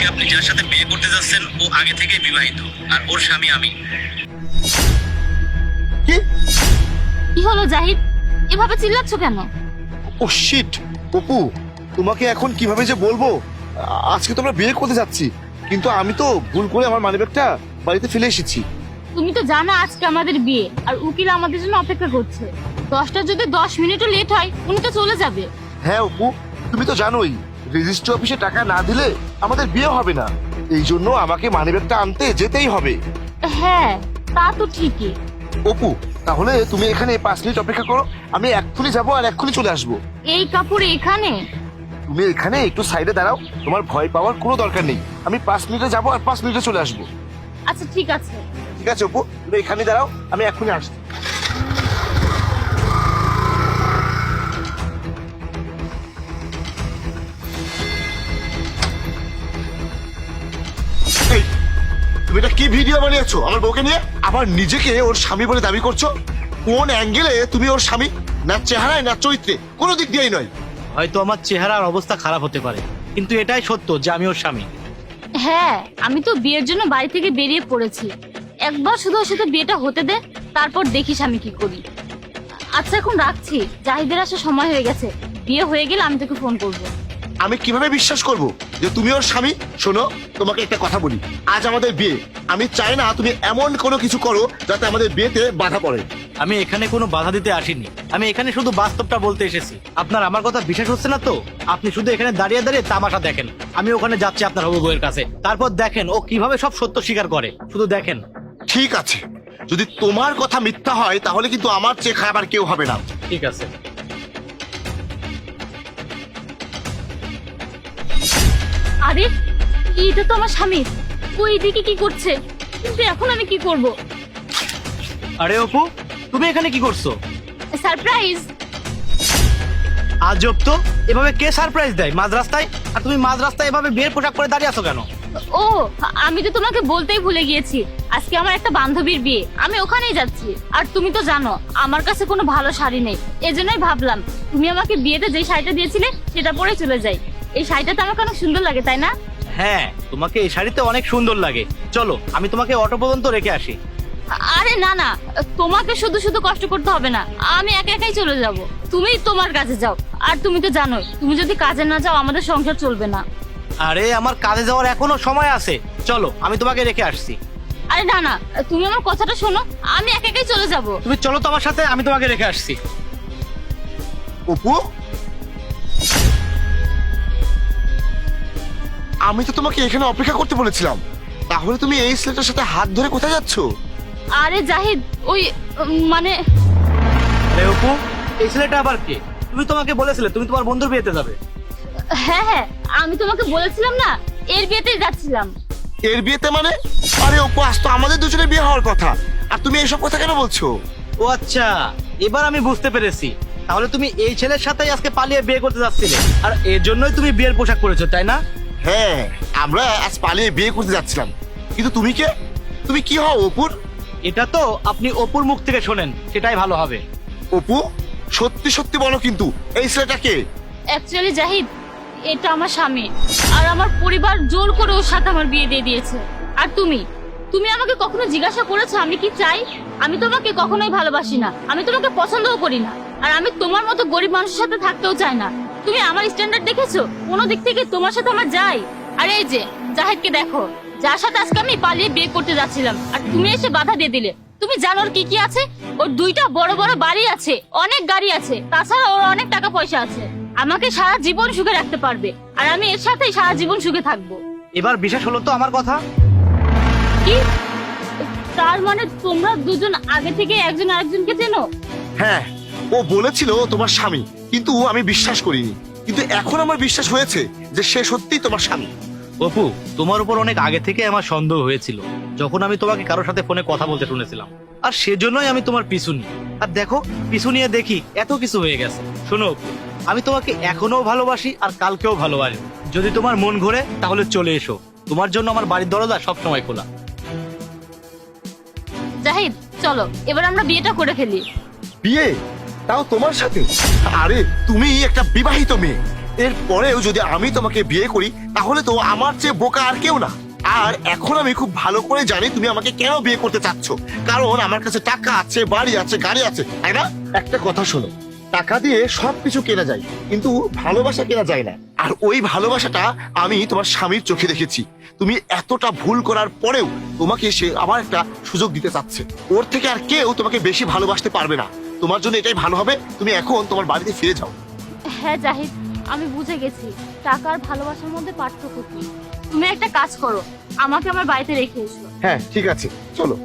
আজকে আপনি যার সাথে বিয়ে করতে যাচ্ছেন ও আগে থেকেই বিবাহিত, আর ওর স্বামী আমি। কি? কি হলো জাহিদ, এভাবে চিল্লাচ্ছ কেন? ও শিট, অপু তোমাকে এখন কিভাবে যে বলবো। আজকে তোমরা বিয়ে করতে যাচ্ছি, কিন্তু আমি তো ভুল করে আমার মানিব্যাগটা বাড়িতে ফেলে এসেছি। তুমি তো জানো আজকে আমাদের বিয়ে, আর উকিল আমাদের জন্য অপেক্ষা করছে। 10টা যদি 10 মিনিটও লেট হয় উনি তো চলে যাবে। হ্যাঁ অপু, তুমি তো জানোই রেজিস্ট্রি অফিসে টাকা না দিলে আমাদের বিয়ে হবে না। এই জন্য আমাকে মানিব্যাগটা আনতে যেতেই হবে। হ্যাঁ, তা তো ঠিকই। অপু, তাহলে তুমি এখানে 5 মিনিট অপেক্ষা করো, আমি এক্ষুনি যাবো আর এক্ষুনি চলে আসবো। এই কাপড়ে এখানে? তুমি এখানে একটু সাইডে দাঁড়াও, তোমার ভয় পাওয়ার কোনো দরকার নেই। আমি 5 মিনিটে যাবো আর 5 মিনিটে চলে আসবো। আচ্ছা ঠিক আছে। ঠিক আছে অপু, তুমি এখানে দাঁড়াও, আমি এক্ষুনি আসছি। এই, তুমি এটা কি ভিডিও বানিয়েছো আমার বউকে নিয়ে? আবার নিজেকে ওর স্বামী বলে দাবি করছো? কোন অ্যাঙ্গেলে তুমি ওর স্বামী? না চেহারায় না চরিত্রে, কোনো দিক দিয়েই নয়। হয়তো আমার চেহারার অবস্থা খারাপ হতে পারে, কিন্তু এটাই সত্য যে আমি ওর স্বামী। হ্যাঁ, আমি তো বিয়ের জন্য বাড়ি থেকে বেরিয়ে পড়েছি। একবার শুধু ওর সাথে বিয়েটা হতে দে, তারপর দেখিস আমি কি করি। আচ্ছা এখন রাখছি, জাহিদের আসার সময় হয়ে গেছে। বিয়ে হয়ে গেলে আমি তোকে ফোন করব। আমি কিভাবে বিশ্বাস করব যে তুমি ওর স্বামী? শোনো, তোমাকে একটা কথা বলি, আজ আমাদের বিয়ে। আমি চাই না তুমি এমন কোনো কিছু করো যাতে আমাদের বিয়েতে বাধা পড়ে। আমি এখানে কোনো বাধা দিতে আসিনি, আমি এখানে শুধু বাস্তবটা বলতে এসেছি। আপনার আমার কথা বিশ্বাস হচ্ছে না তো আপনি শুধু এখানে দাঁড়িয়ে দাঁড়িয়ে তামাশা দেখেন। আমি ওখানে যাচ্ছি আপনার হবু বউয়ের কাছে, তারপর দেখেন ও কিভাবে সব সত্য স্বীকার করে। শুধু দেখেন। ঠিক আছে, যদি তোমার কথা মিথ্যা হয় তাহলে কিন্তু আমার চেয়ে খারাপ আর কেউ হবে না। ঠিক আছে। আরে এটা তো আমার স্বামী, ও এদিকে কি করছে? কিন্তু এখন আমি কি করব? আরে অপু, তুমি এখানে কি করছো? সারপ্রাইজ। আজব তো, এভাবে কে সারপ্রাইজ দেয় মাঝ রাস্তায়? আর তুমি মাঝ রাস্তায় এভাবে বিয়ের পোশাক পরে দাঁড়িয়ে আছো কেন? ও, আমি তো তোমাকে বলতেই ভুলে গিয়েছি, আজকে আমার একটা বান্ধবীর বিয়ে, আমি ওখানেই যাচ্ছি। আর তুমি তো জানো আমার কাছে কোনো ভালো শাড়ি নেই, এজন্যই ভাবলাম তুমি আমাকে বিয়েতে যে শাড়িটা দিয়েছিলে সেটা পরে চলে যাই। এই শাড়িটা তো আমাকে অনেক সুন্দর লাগে, তাই না? হ্যাঁ, তোমাকে এই শাড়িতে অনেক সুন্দর লাগে। চলো আমি তোমাকে অটো পর্যন্ত রেখে আসি। আরে না না, তোমাকে শুধু শুধু কষ্ট করতে হবে না, আমি একা একাই চলে যাব। তুমি তোমার কাজে যাও। আর তুমি তো জানোই তুমি যদি কাজে না যাও আমাদের সংসার চলবে না। আরে আমার কাজে যাওয়ার এখনো সময় আছে, চলো আমি তোমাকে রেখে আসছি। আরে না না, তুমি আমার কথাটা শোনো, আমি একা একাই চলে যাব। তুমি চলো তো আমার সাথে, আমি তোমাকে রেখে আসছি। অপু, আমি তো তোমাকে এখানে অপেক্ষা করতে বলেছিলাম, তাহলে তুমি এই ছেলেটার সাথে হাত ধরে কোথায় যাচ্ছ? আরে জাহিদ, ওই মানে আরে অপু, এই ছেলেটা আবার কে? তুমি তোমাকে বলেছিলে তুমি তোমার বন্ধুর বিয়েতে যাবে। হ্যাঁ হ্যাঁ, আমি তোমাকে বলেছিলাম না, এর বিয়েতেই যাচ্ছিলাম। এর বিয়েতে মানে? আরে অপু, আজ তো আমাদের দুজনের বিয়ে হওয়ার কথা, আর তুমি এইসব কথা কেন বলছো? ও আচ্ছা, এবার আমি বুঝতে পেরেছি। তাহলে তুমি এই ছেলের সাথেই আজকে পালিয়ে বিয়ে করতে যাচ্ছিলে, আর এর জন্যই তুমি বিয়ের পোশাক পরেছো, তাই না? হ্যাঁ, আমরা আজ পালিয়ে বিয়ে করতে যাচ্ছিলাম। কিন্তু তুমি কে? তুমি কি হও অপুর? এটা তো আপনি অপুর মুখ থেকে শোনেন, সেটাই ভালো হবে। অপু, সত্যি সত্যি বলো, কিন্তু এই ছেলেটা কে? অ্যাকচুয়ালি জাহিদ, এটা আমার স্বামী, আর আমার পরিবার জোর করে ওর সাথে আমার বিয়ে দিয়ে দিয়েছে। আর তুমি তুমি আমাকে কখনো জিজ্ঞাসা করেছো আমি কি চাই? আমি তোমাকে কখনোই ভালোবাসি না, আমি তোমাকে পছন্দও করি না, আর আমি তোমার মতো গরিব মানুষের সাথে থাকতেও চাই না। তুমি আমার স্ট্যান্ডার্ড দেখেছো? কোনো দিক থেকে তোমার সাথে আমার যাই। আর এই যে জাহিদকে দেখো, যার সাথে আজকে আমি পালিয়ে বিয়ে করতে যাচ্ছিলাম, আর তুমি এসে বাধা দিয়ে দিলে। তুমি জানো ওর কি কি আছে? ওর 2টা বড় বড় বাড়ি আছে, অনেক গাড়ি আছে, তাছাড়া ওর অনেক টাকা পয়সা আছে। আমাকে সারা জীবন সুখে রাখতে পারবে, আর আমি এর সাথেই সারা জীবন সুখে থাকবো। এবার বিশ্বাস হলো তো আমার কথা? কি? তার মানে তোমরা দুজন আগে থেকে একজন আরেকজনকে চেনো? হ্যাঁ, ও বলেছিল ও তোমার স্বামী, কিন্তু আমি বিশ্বাস করিনি। কিন্তু এখন আমার বিশ্বাস হয়েছে যে সে সত্যিই তোমার স্বামী। অপু, তোমার উপর অনেক আগে থেকে আমার সন্দেহ হয়েছিল, যখন আমি তোমাকে কারোর সাথে ফোনে কথা বলতে শুনেছিলাম, আর সেজন্যই আমি তোমার পিছু নিই। আর দেখো, পিছু নিয়ে দেখি এত কিছু হয়ে গেছে। শোনো অপু, আমি তোমাকে এখনো ভালোবাসি আর কালকেও ভালোবাসি। যদি তোমার মন ঘোরে তাহলে চলে এসো, তোমার জন্য আমার বাড়ির দরজা সবসময় খোলা। জাহিদ চলো এবার আমরা বিয়েটা করে ফেলি। বিয়ে? তাও তোমার সাথে? আরে তুমি একটা বিবাহিত মেয়ে, এরপরেও যদি আমি তোমাকে বিয়ে করি তাহলে তো আমার চেয়ে বোকা আর কেউ না। আর এখন আমি খুব ভালো করে জানি তুমি আমাকে কেন বিয়ে করতে চাচ্ছ, কারণ আমার কাছে টাকা আছে, বাড়ি আছে, গাড়ি আছে, তাই না? একটা কথা শোনো, টাকা দিয়ে সবকিছু কেনা যায় কিন্তু ভালোবাসা কেনা যায় না। আর ওই ভালোবাসাটা আমি তোমার স্বামীর চোখে দেখেছি। তুমি এতটা ভুল করার পরেও তোমাকে সে আবার একটা সুযোগ দিতে চাচ্ছে। ওর থেকে আর কেউ তোমাকে বেশি ভালোবাসতে পারবে না। তোমার জন্য এটাই ভালো হবে, তুমি এখন তোমার বাড়িতে ফিরে যাও। হ্যাঁ জাহিদ, আমি বুঝে গেছি টাকা আর ভালোবাসার মধ্যে পার্থক্য কি। তুমি একটা কাজ করো, আমাকে আমার বাড়িতে রেখে এসো। হ্যাঁ ঠিক আছে, চলো।